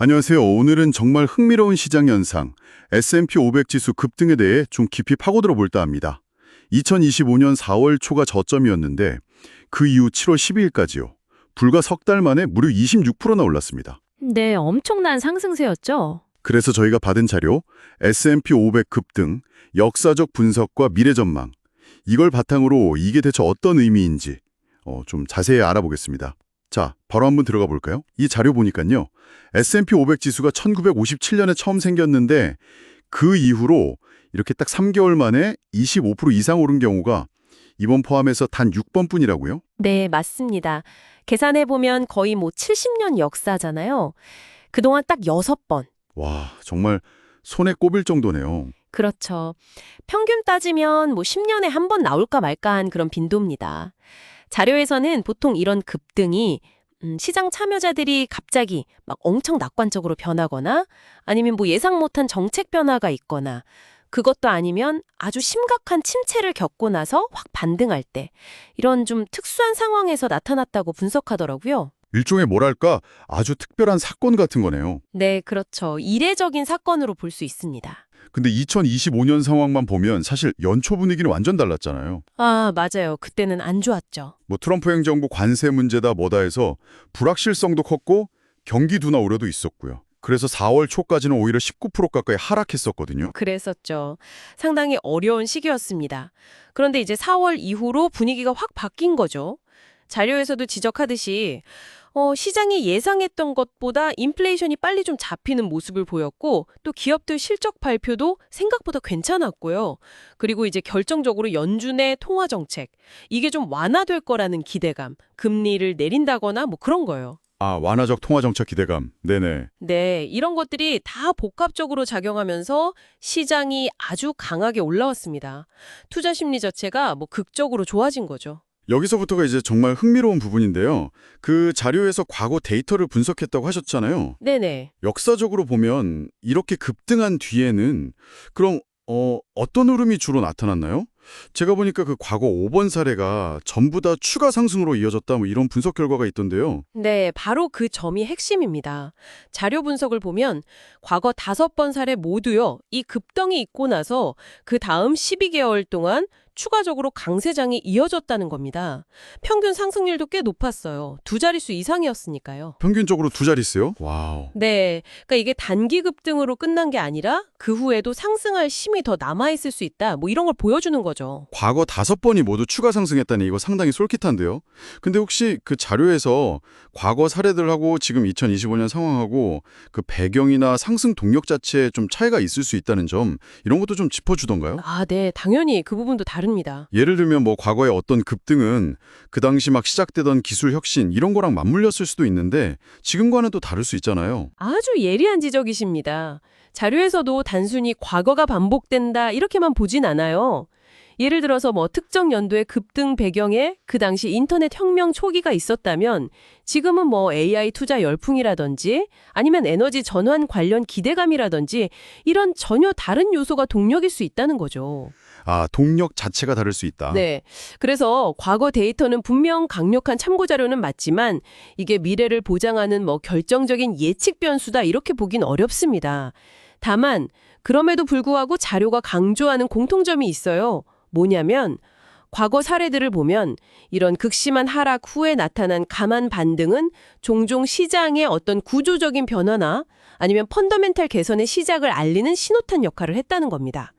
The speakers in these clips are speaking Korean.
안녕하세요. 오늘은 정말 흥미로운 시장 현상, S&P 500 지수 급등에 대해 좀 깊이 파고들어 볼까 합니다. 2025년 4월 초가 저점이었는데 그 이후 7월 12일까지요. 불과 석 달 만에 무려 26%나 올랐습니다. 네, 엄청난 상승세였죠. 그래서 저희가 받은 자료, S&P 500 급등, 역사적 분석과 미래 전망, 이걸 바탕으로 이게 대체 어떤 의미인지 좀 자세히 알아보겠습니다. 자, 바로 한번 들어가 볼까요? 이 자료 보니까요. S&P 500 지수가 1957년에 처음 생겼는데 그 이후로 이렇게 딱 3개월 만에 25% 이상 오른 경우가 이번 포함해서 단 6번뿐이라고요? 네, 맞습니다. 계산해보면 거의 70년 역사잖아요. 그동안 딱 6번. 와, 정말 손에 꼽을 정도네요. 그렇죠. 평균 따지면 10년에 한 번 나올까 말까한 그런 빈도입니다. 자료에서는 보통 이런 급등이 시장 참여자들이 갑자기 막 엄청 낙관적으로 변하거나 아니면 예상 못한 정책 변화가 있거나 그것도 아니면 아주 심각한 침체를 겪고 나서 확 반등할 때 이런 좀 특수한 상황에서 나타났다고 분석하더라고요. 일종의 뭐랄까 아주 특별한 사건 같은 거네요. 네, 그렇죠. 이례적인 사건으로 볼 수 있습니다. 근데 2025년 상황만 보면 사실 연초 분위기는 완전 달랐잖아요. 아, 맞아요. 그때는 안 좋았죠. 트럼프 행정부 관세 문제다 뭐다 해서 불확실성도 컸고 경기 둔화 우려도 있었고요. 그래서 4월 초까지는 오히려 19% 가까이 하락했었거든요. 그랬었죠. 상당히 어려운 시기였습니다. 그런데 이제 4월 이후로 분위기가 확 바뀐 거죠. 자료에서도 지적하듯이 시장이 예상했던 것보다 인플레이션이 빨리 좀 잡히는 모습을 보였고 또 기업들 실적 발표도 생각보다 괜찮았고요. 그리고 이제 결정적으로 연준의 통화 정책, 이게 좀 완화될 거라는 기대감, 금리를 내린다거나 그런 거예요. 아, 완화적 통화 정책 기대감. 네네. 네, 이런 것들이 다 복합적으로 작용하면서 시장이 아주 강하게 올라왔습니다. 투자 심리 자체가 극적으로 좋아진 거죠. 여기서부터가 이제 정말 흥미로운 부분인데요. 그 자료에서 과거 데이터를 분석했다고 하셨잖아요. 네네. 역사적으로 보면 이렇게 급등한 뒤에는 그럼 어떤 흐름이 주로 나타났나요? 제가 보니까 그 과거 5번 사례가 전부 다 추가 상승으로 이어졌다 이런 분석 결과가 있던데요. 네, 바로 그 점이 핵심입니다. 자료 분석을 보면 과거 5번 사례 모두요, 이 급등이 있고 나서 그 다음 12개월 동안 추가적으로 강세장이 이어졌다는 겁니다. 평균 상승률도 꽤 높았어요. 두 자릿수 이상이었으니까요. 평균적으로 두 자릿수요? 와우. 네, 그러니까 이게 단기 급등으로 끝난 게 아니라 그 후에도 상승할 힘이 더 남아있을 수 있다. 이런 걸 보여주는 거죠. 과거 5번이 모두 추가 상승했다니 이거 상당히 솔깃한데요. 근데 혹시 그 자료에서 과거 사례들하고 지금 2025년 상황하고 그 배경이나 상승 동력 자체에 좀 차이가 있을 수 있다는 점 이런 것도 좀 짚어주던가요? 아, 네, 당연히 그 부분도 다릅니다. 예를 들면 과거의 어떤 급등은 그 당시 막 시작되던 기술 혁신 이런 거랑 맞물렸을 수도 있는데 지금과는 또 다를 수 있잖아요. 아주 예리한 지적이십니다. 자료에서도 단순히 과거가 반복된다 이렇게만 보진 않아요. 예를 들어서 특정 연도의 급등 배경에 그 당시 인터넷 혁명 초기가 있었다면 지금은 AI 투자 열풍이라든지 아니면 에너지 전환 관련 기대감이라든지 이런 전혀 다른 요소가 동력일 수 있다는 거죠. 아, 동력 자체가 다를 수 있다. 네. 그래서 과거 데이터는 분명 강력한 참고 자료는 맞지만 이게 미래를 보장하는 결정적인 예측 변수다 이렇게 보긴 어렵습니다. 다만 그럼에도 불구하고 자료가 강조하는 공통점이 있어요. 뭐냐면 과거 사례들을 보면 이런 극심한 하락 후에 나타난 강한 반등은 종종 시장의 어떤 구조적인 변화나 아니면 펀더멘탈 개선의 시작을 알리는 신호탄 역할을 했다는 겁니다.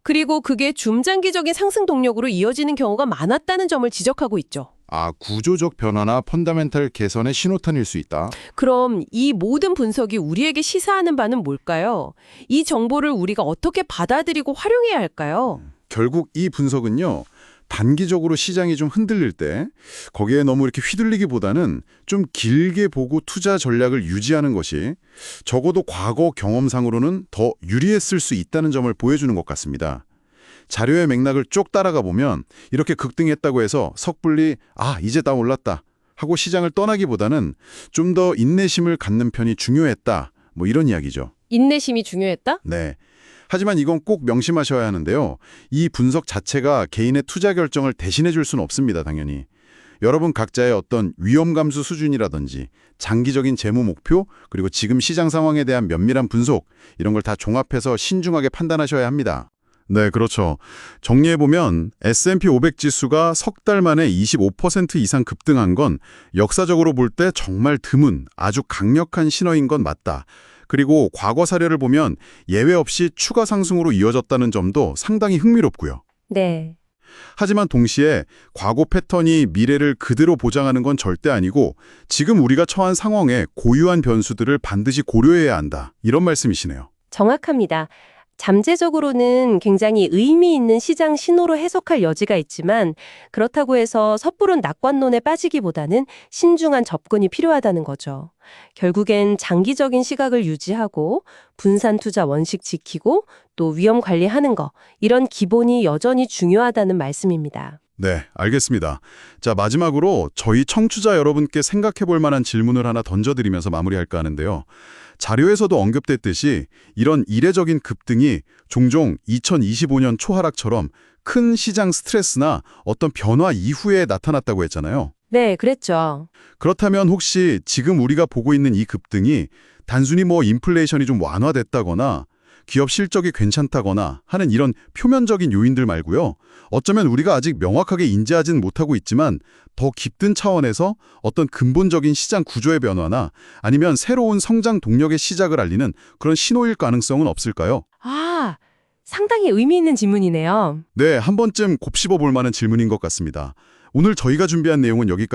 그리고 그게 중장기적인 상승 동력으로 이어지는 경우가 많았다는 점을 지적하고 있죠. 아, 구조적 변화나 펀더멘탈 개선의 신호탄일 수 있다. 그럼 이 모든 분석이 우리에게 시사하는 바는 뭘까요? 이 정보를 우리가 어떻게 받아들이고 활용해야 할까요? 결국 이 분석은요. 단기적으로 시장이 좀 흔들릴 때 거기에 너무 이렇게 휘둘리기보다는 좀 길게 보고 투자 전략을 유지하는 것이 적어도 과거 경험상으로는 더 유리했을 수 있다는 점을 보여주는 것 같습니다. 자료의 맥락을 쭉 따라가 보면 이렇게 급등했다고 해서 섣불리 이제 다 올랐다 하고 시장을 떠나기보다는 좀 더 인내심을 갖는 편이 중요했다 이런 이야기죠. 인내심이 중요했다? 네. 하지만 이건 꼭 명심하셔야 하는데요. 이 분석 자체가 개인의 투자 결정을 대신해 줄 수는 없습니다, 당연히. 여러분 각자의 어떤 위험 감수 수준이라든지 장기적인 재무 목표, 그리고 지금 시장 상황에 대한 면밀한 분석, 이런 걸 다 종합해서 신중하게 판단하셔야 합니다. 네, 그렇죠. 정리해보면 S&P 500 지수가 석 달 만에 25% 이상 급등한 건 역사적으로 볼 때 정말 드문, 아주 강력한 신호인 건 맞다. 그리고 과거 사례를 보면 예외 없이 추가 상승으로 이어졌다는 점도 상당히 흥미롭고요. 네. 하지만 동시에 과거 패턴이 미래를 그대로 보장하는 건 절대 아니고 지금 우리가 처한 상황에 고유한 변수들을 반드시 고려해야 한다. 이런 말씀이시네요. 정확합니다. 잠재적으로는 굉장히 의미 있는 시장 신호로 해석할 여지가 있지만 그렇다고 해서 섣부른 낙관론에 빠지기보다는 신중한 접근이 필요하다는 거죠. 결국엔 장기적인 시각을 유지하고 분산 투자 원칙 지키고 또 위험 관리하는 거, 이런 기본이 여전히 중요하다는 말씀입니다. 네, 알겠습니다. 자, 마지막으로 저희 청취자 여러분께 생각해 볼 만한 질문을 하나 던져드리면서 마무리할까 하는데요. 자료에서도 언급됐듯이 이런 이례적인 급등이 종종 2025년 초하락처럼 큰 시장 스트레스나 어떤 변화 이후에 나타났다고 했잖아요. 네, 그랬죠. 그렇다면 혹시 지금 우리가 보고 있는 이 급등이 단순히 인플레이션이 좀 완화됐다거나 기업 실적이 괜찮다거나 하는 이런 표면적인 요인들 말고요. 어쩌면 우리가 아직 명확하게 인지하진 못하고 있지만 더 깊은 차원에서 어떤 근본적인 시장 구조의 변화나 아니면 새로운 성장 동력의 시작을 알리는 그런 신호일 가능성은 없을까요? 아, 상당히 의미 있는 질문이네요. 네, 한 번쯤 곱씹어 볼 만한 질문인 것 같습니다. 오늘 저희가 준비한 내용은 여기까지